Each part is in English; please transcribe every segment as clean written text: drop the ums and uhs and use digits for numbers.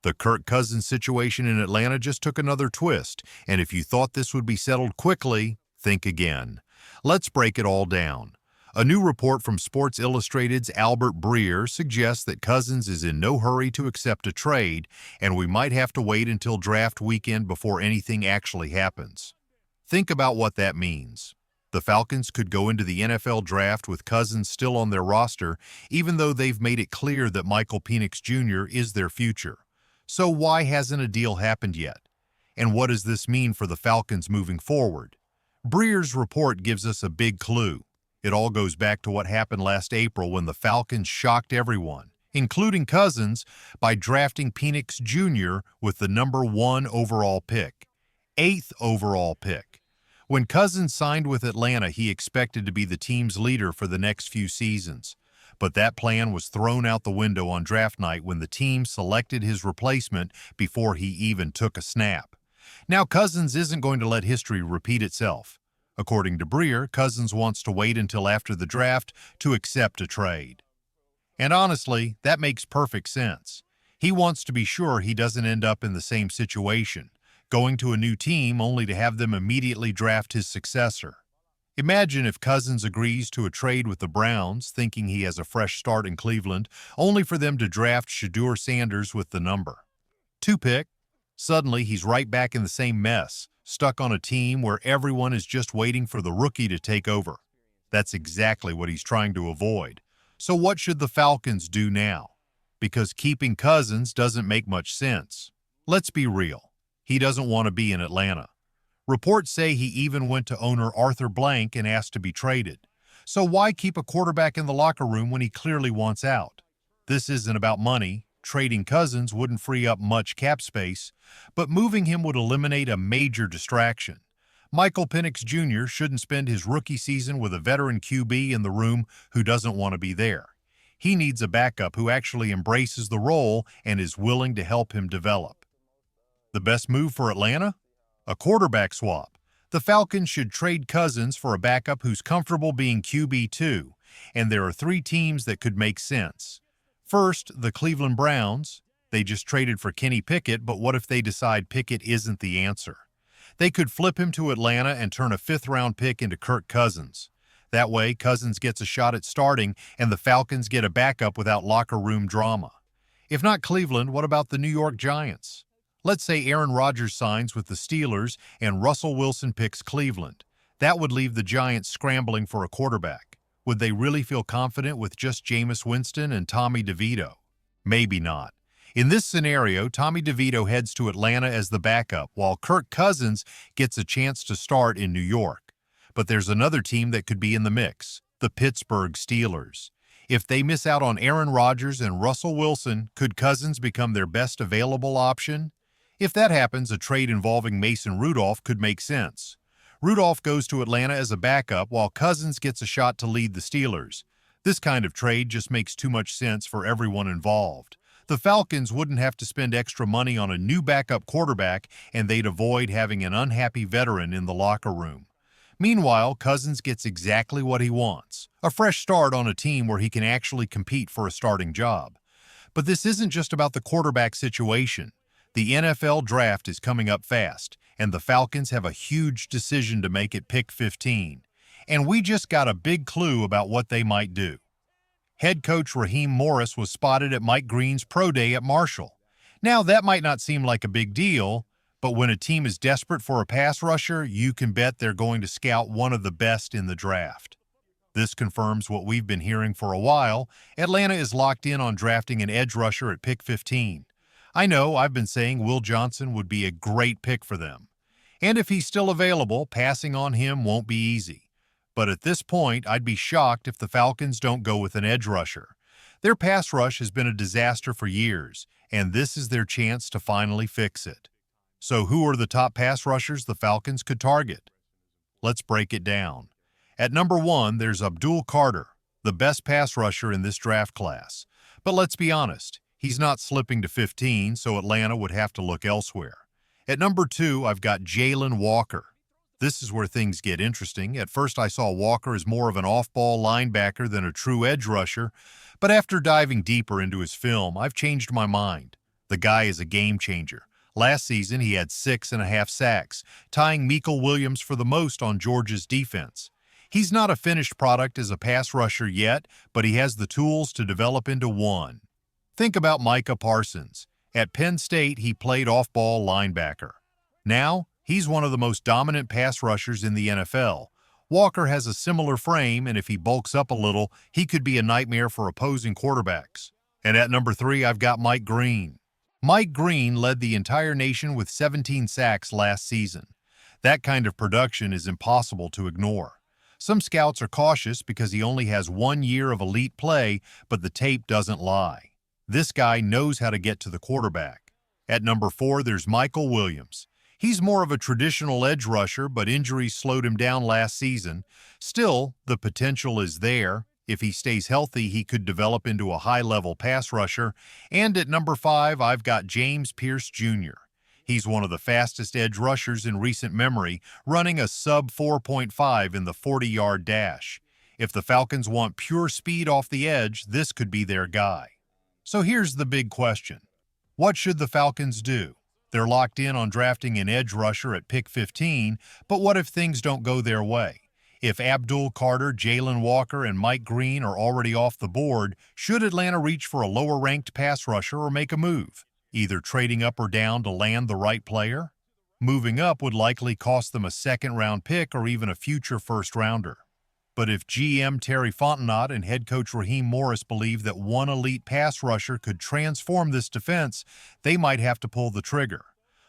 The Kirk Cousins situation in Atlanta just took another twist, and if you thought this would be settled quickly, think again. Let's break it all down. A new report from Sports Illustrated's Albert Breer suggests that Cousins is in no hurry to accept a trade, and we might have to wait until draft weekend before anything actually happens. Think about what that means. The Falcons could go into the NFL draft with Cousins still on their roster, even though they've made it clear that Michael Penix Jr. is their future. So why hasn't a deal happened yet? And what does this mean for the Falcons moving forward? Breer's report gives us a big clue. It all goes back to what happened last April when the Falcons shocked everyone, including Cousins, by drafting Penix Jr. with the #1 overall pick, 8th overall pick. When Cousins signed with Atlanta, he expected to be the team's leader for the next few seasons. But that plan was thrown out the window on draft night when the team selected his replacement before he even took a snap. Now Cousins isn't going to let history repeat itself. According to Breer, Cousins wants to wait until after the draft to accept a trade. And honestly, that makes perfect sense. He wants to be sure he doesn't end up in the same situation, going to a new team only to have them immediately draft his successor. Imagine if Cousins agrees to a trade with the Browns, thinking he has a fresh start in Cleveland, only for them to draft Shedeur Sanders with the #2 pick. Suddenly, he's right back in the same mess, stuck on a team where everyone is just waiting for the rookie to take over. That's exactly what he's trying to avoid. So what should the Falcons do now? Because keeping Cousins doesn't make much sense. Let's be real. He doesn't want to be in Atlanta. Reports say he even went to owner Arthur Blank and asked to be traded. So why keep a quarterback in the locker room when he clearly wants out? This isn't about money. Trading Cousins wouldn't free up much cap space, but moving him would eliminate a major distraction. Michael Penix Jr. shouldn't spend his rookie season with a veteran QB in the room who doesn't want to be there. He needs a backup who actually embraces the role and is willing to help him develop. The best move for Atlanta? A quarterback swap. The Falcons should trade Cousins for a backup who's comfortable being QB2, and there are 3 teams that could make sense. First, the Cleveland Browns. They just traded for Kenny Pickett, but what if they decide Pickett isn't the answer? They could flip him to Atlanta and turn a 5th-round pick into Kirk Cousins. That way, Cousins gets a shot at starting, and the Falcons get a backup without locker room drama. If not Cleveland, what about the New York Giants? Let's say Aaron Rodgers signs with the Steelers and Russell Wilson picks Cleveland. That would leave the Giants scrambling for a quarterback. Would they really feel confident with just Jameis Winston and Tommy DeVito? Maybe not. In this scenario, Tommy DeVito heads to Atlanta as the backup, while Kirk Cousins gets a chance to start in New York. But there's another team that could be in the mix, the Pittsburgh Steelers. If they miss out on Aaron Rodgers and Russell Wilson, could Cousins become their best available option? If that happens, a trade involving Mason Rudolph could make sense. Rudolph goes to Atlanta as a backup while Cousins gets a shot to lead the Steelers. This kind of trade just makes too much sense for everyone involved. The Falcons wouldn't have to spend extra money on a new backup quarterback, and they'd avoid having an unhappy veteran in the locker room. Meanwhile, Cousins gets exactly what he wants, a fresh start on a team where he can actually compete for a starting job. But this isn't just about the quarterback situation. The NFL draft is coming up fast, and the Falcons have a huge decision to make at pick 15. And we just got a big clue about what they might do. Head coach Raheem Morris was spotted at Mike Green's pro day at Marshall. Now, that might not seem like a big deal, but when a team is desperate for a pass rusher, you can bet they're going to scout one of the best in the draft. This confirms what we've been hearing for a while. Atlanta is locked in on drafting an edge rusher at pick 15. I know I've been saying Will Johnson would be a great pick for them. And if he's still available, passing on him won't be easy. But at this point, I'd be shocked if the Falcons don't go with an edge rusher. Their pass rush has been a disaster for years, and this is their chance to finally fix it. So who are the top pass rushers the Falcons could target? Let's break it down. At #1, there's Abdul Carter, the best pass rusher in this draft class. But let's be honest, he's not slipping to 15, so Atlanta would have to look elsewhere. At #2, I've got Jalen Walker. This is where things get interesting. At first, I saw Walker as more of an off-ball linebacker than a true edge rusher, but after diving deeper into his film, I've changed my mind. The guy is a game changer. Last season, he had 6.5 sacks, tying Michael Williams for the most on Georgia's defense. He's not a finished product as a pass rusher yet, but he has the tools to develop into one. Think about Micah Parsons. At Penn State, he played off-ball linebacker. Now, he's one of the most dominant pass rushers in the NFL. Walker has a similar frame, and if he bulks up a little, he could be a nightmare for opposing quarterbacks. And at number 3, I've got Mike Green. Mike Green led the entire nation with 17 sacks last season. That kind of production is impossible to ignore. Some scouts are cautious because he only has 1 year of elite play, but the tape doesn't lie. This guy knows how to get to the quarterback. At number 4, there's Michael Williams. He's more of a traditional edge rusher, but injuries slowed him down last season. Still, the potential is there. If he stays healthy, he could develop into a high-level pass rusher. And at number 5, I've got James Pierce Jr. He's one of the fastest edge rushers in recent memory, running a sub 4.5 in the 40-yard dash. If the Falcons want pure speed off the edge, this could be their guy. So here's the big question. What should the Falcons do? They're locked in on drafting an edge rusher at pick 15, but what if things don't go their way? If Abdul Carter, Jalen Walker, and Mike Green are already off the board, should Atlanta reach for a lower-ranked pass rusher or make a move, either trading up or down to land the right player? Moving up would likely cost them a second-round pick or even a future first-rounder. But if GM Terry Fontenot and head coach Raheem Morris believe that one elite pass rusher could transform this defense, they might have to pull the trigger.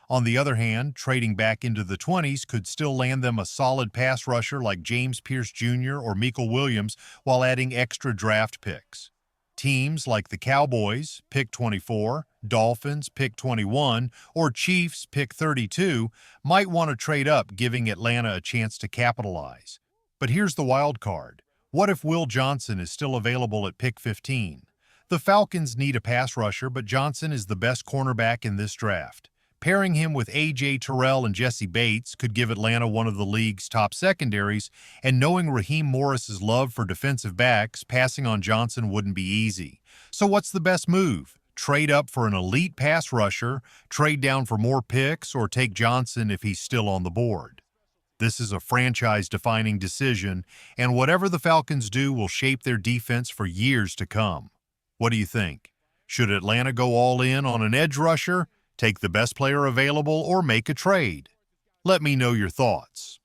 On the other hand, trading back into the 20s could still land them a solid pass rusher like James Pierce Jr. or Michael Williams while adding extra draft picks. Teams like the Cowboys, pick 24, Dolphins, pick 21, or Chiefs, pick 32, might want to trade up, giving Atlanta a chance to capitalize. But here's the wild card. What if Will Johnson is still available at pick 15? The Falcons need a pass rusher, but Johnson is the best cornerback in this draft. Pairing him with A.J. Terrell and Jesse Bates could give Atlanta one of the league's top secondaries, and knowing Raheem Morris's love for defensive backs, passing on Johnson wouldn't be easy. So what's the best move? Trade up for an elite pass rusher, trade down for more picks, or take Johnson if he's still on the board? This is a franchise-defining decision, and whatever the Falcons do will shape their defense for years to come. What do you think? Should Atlanta go all in on an edge rusher, take the best player available, or make a trade? Let me know your thoughts.